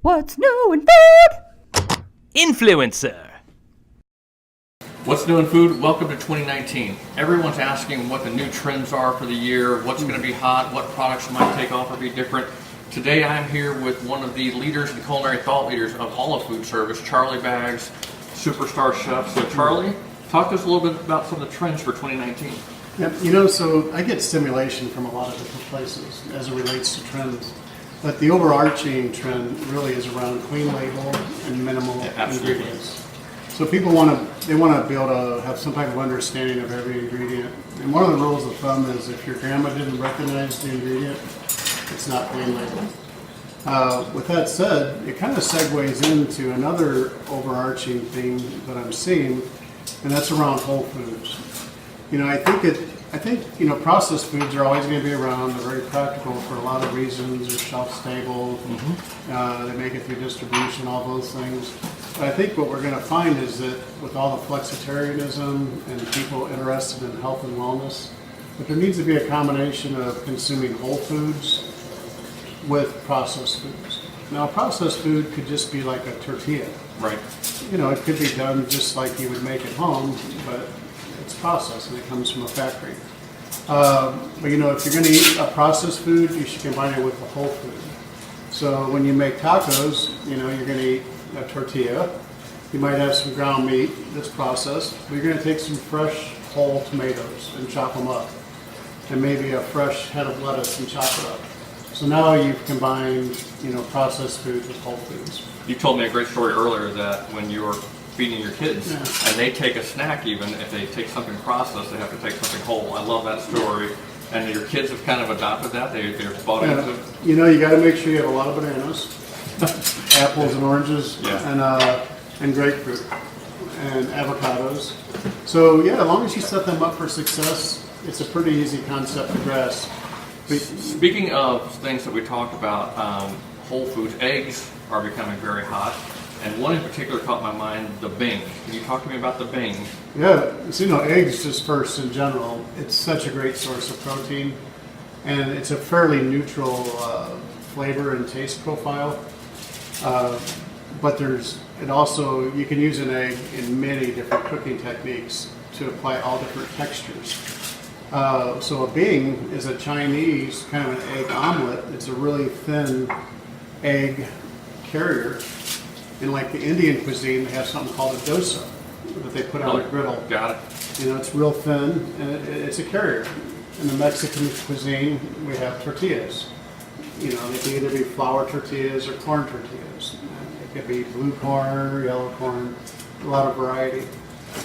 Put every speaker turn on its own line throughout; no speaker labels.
What's new in food?
Influencer.
What's new in food? Welcome to 2019. Everyone's asking what the new trends are for the year, what's going to be hot, what products might take off or be different. Today I'm here with one of the leaders and culinary thought leaders of all of food service, Charlie Bagg's superstar chef. So Charlie, talk to us a little bit about some of the trends for 2019.
Yep, so I get stimulation from a lot of different places as it relates to trends. But the overarching trend really is around clean label and minimal ingredients. So people want to be able to have some type of understanding of every ingredient. And one of the rules of thumb is if your grandma didn't recognize the ingredient, it's not clean label. With that said, it kind of segues into another overarching thing that I'm seeing, and that's around whole foods. I think processed foods are always going to be around. They're very practical for a lot of reasons. They're shelf stable. They make it through distribution, all those things. But I think what we're going to find is that with all the flexitarianism and people interested in health and wellness, that there needs to be a combination of consuming whole foods with processed foods. Now, a processed food could just be like a tortilla.
Right.
It could be done just like you would make at home, but it's processed and it comes from a factory. But if you're going to eat a processed food, you should combine it with a whole food. So when you make tacos, you're going to eat a tortilla. You might have some ground meat that's processed. But you're going to take some fresh whole tomatoes and chop them up, and maybe a fresh head of lettuce and chop it up. So now you've combined, processed foods with whole foods.
You told me a great story earlier that when you were feeding your kids,
Yeah.
and they take a snack, even if they take something processed, they have to take something whole. I love that story. And your kids have kind of adopted that. They're bought into it.
You got to make sure you have a lot of bananas, apples and oranges, and grapefruit and avocados. So as long as you set them up for success, it's a pretty easy concept to grasp.
Speaking of things that we talked about, whole foods, eggs are becoming very hot. And one in particular caught my mind, the Bing. Can you talk to me about the Bing?
Yeah, so eggs just first in general, it's such a great source of protein, and it's a fairly neutral flavor and taste profile. But you can use an egg in many different cooking techniques to apply all different textures. So a Bing is a Chinese kind of an egg omelet. It's a really thin egg carrier. In like the Indian cuisine, they have something called a dosa that they put on a griddle.
Got it.
It's real thin, and it's a carrier. In the Mexican cuisine, we have tortillas. They can either be flour tortillas or corn tortillas. It could be blue corn or yellow corn, a lot of variety.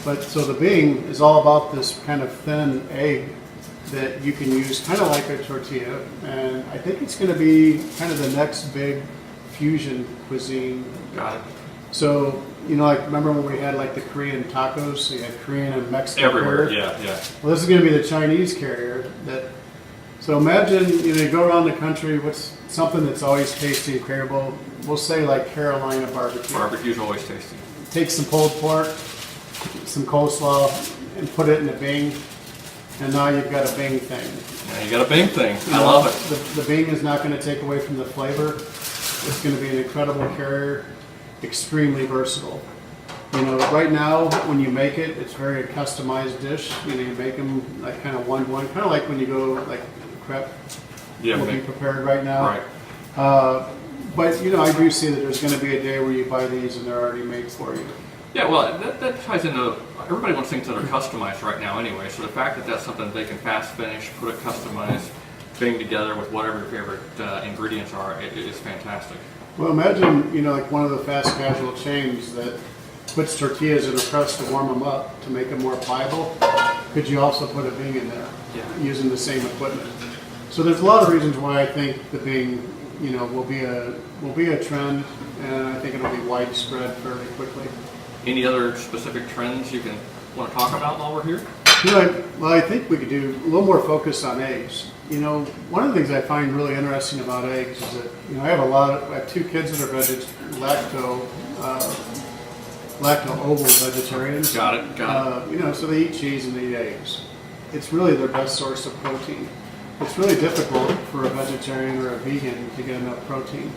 But so the Bing is all about this kind of thin egg that you can use kind of like a tortilla. And I think it's going to be kind of the next big fusion cuisine.
Got it.
So, remember when we had like the Korean tacos? So you had Korean and Mexican
Everywhere,
carrier?
yeah.
Well, this is going to be the Chinese carrier. So imagine, you go around the country, what's something that's always tasty and craveable? We'll say like Carolina barbecue.
Barbecue's always tasty.
Take some pulled pork, some coleslaw, and put it in a Bing. And now you've got a Bing thing.
Now you got a Bing thing. I love it.
The Bing is not going to take away from the flavor. It's going to be an incredible carrier, extremely versatile. Right now when you make it, it's very a customized dish. You make them like kind of one-to-one, kind of like when you go like crepe will be prepared right now.
Right.
But I do see that there's going to be a day where you buy these and they're already made for you.
Yeah, well, that ties into, everybody wants things that are customized right now anyway, so the fact that that's something that they can fast finish, put it customized, Bing together with whatever your favorite ingredients are, it is fantastic.
Well, imagine, like one of the fast casual chains that puts tortillas in a press to warm them up to make them more pliable. Could you also put a Bing in there using the same equipment? So there's a lot of reasons why I think the Bing, will be a trend, and I think it'll be widespread fairly quickly.
Any other specific trends you want to talk about while we're here?
I think we could do a little more focus on eggs. One of the things I find really interesting about eggs is that, I have 2 kids that are lacto-ovo vegetarians.
Got it.
So they eat cheese and they eat eggs. It's really their best source of protein. It's really difficult for a vegetarian or a vegan to get enough protein.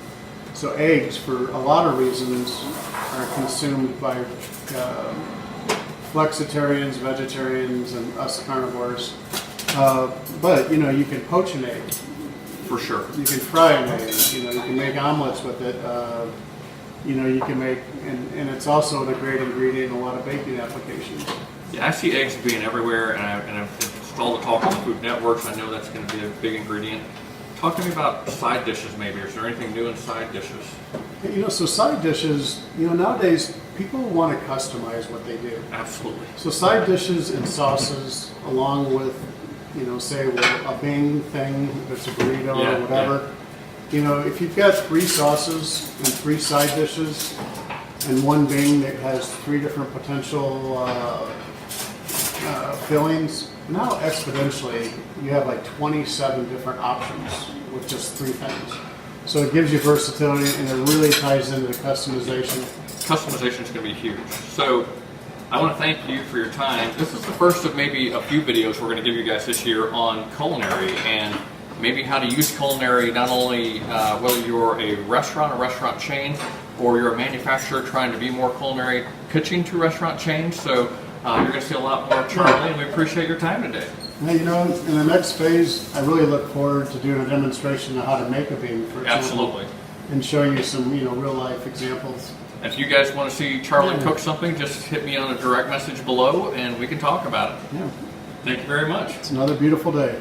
So eggs, for a lot of reasons, are consumed by flexitarians, vegetarians, and us carnivores. But you can poach an egg.
For sure.
You can fry an egg. You can make omelets with it. You can make, and it's also a great ingredient in a lot of baking applications.
Yeah, I see eggs being everywhere, and I've all the talk on the Food Networks. I know that's going to be a big ingredient. Talk to me about side dishes, maybe. Is there anything new in side dishes?
So side dishes, nowadays people want to customize what they do.
Absolutely.
So side dishes and sauces, along with, say a Bing thing, if it's a burrito or whatever. If you've got 3 sauces and 3 side dishes and 1 Bing that has 3 different potential fillings, now exponentially you have like 27 different options with just 3 things. So it gives you versatility, and it really ties into the customization.
Customization is going to be huge. So I want to thank you for your time. This is the first of maybe a few videos we're going to give you guys this year on Culinary, and maybe how to use Culinary not only whether you're a restaurant chain, or you're a manufacturer trying to be more culinary, pitching to restaurant chains. So you're going to see a lot more of Charlie, and we appreciate your time today.
In the next phase, I really look forward to doing a demonstration of how to make a Bing, for example.
Absolutely.
And showing you some, real life examples.
If you guys want to see Charlie cook something, just hit me on a direct message below, and we can talk about it.
Yeah.
Thank you very much.
It's another beautiful day.